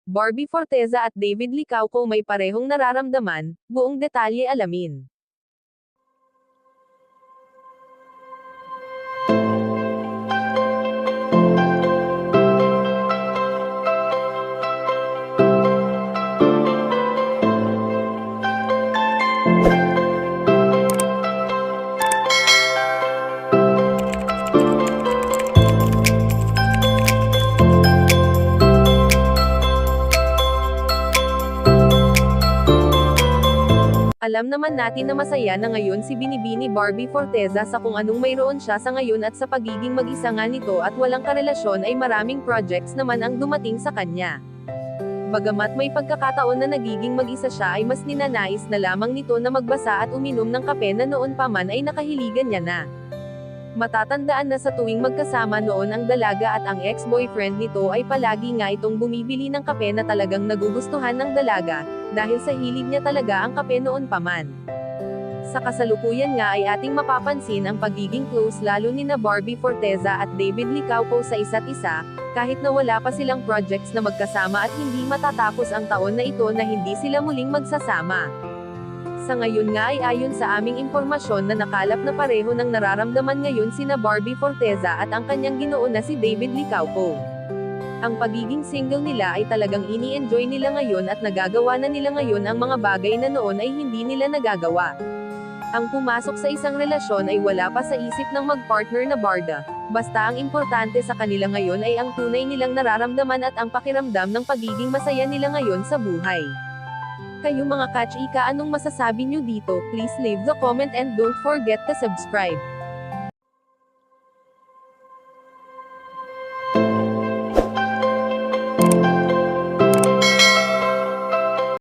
Barbie Forteza at David Licauco may parehong nararamdaman, buong detalye alamin. Alam naman natin na masaya na ngayon si Binibini Barbie Forteza sa kung anong mayroon siya sa ngayon at sa pagiging mag-isa nga nito at walang karelasyon ay maraming projects naman ang dumating sa kanya. Bagamat may pagkakataon na nagiging mag-isa siya ay mas ninanais na lamang nito na magbasa at uminom ng kape na noon pa man ay nakahiligan niya na. Matatandaan na sa tuwing magkasama noon ang dalaga at ang ex-boyfriend nito ay palagi nga itong bumibili ng kape na talagang nagugustuhan ng dalaga, dahil sa hilig niya talaga ang kape noon pa man. Sa kasalukuyan nga ay ating mapapansin ang pagiging close lalo ni na Barbie Forteza at David Licauco sa isa't isa, kahit na wala pa silang projects na magkasama at hindi matatapos ang taon na ito na hindi sila muling magsasama. Sa ngayon nga ay ayon sa aming impormasyon na nakalap na pareho ng nararamdaman ngayon sina Barbie Forteza at ang kanyang ginoo na si David Licauco. Ang pagiging single nila ay talagang ini-enjoy nila ngayon at nagagawa na nila ngayon ang mga bagay na noon ay hindi nila nagagawa. Ang pumasok sa isang relasyon ay wala pa sa isip ng mag-partner na barda, basta ang importante sa kanila ngayon ay ang tunay nilang nararamdaman at ang pakiramdam ng pagiging masaya nila ngayon sa buhay. Kayo mga ka-chika, anong masasabi nyo dito? Please leave the comment and don't forget to subscribe.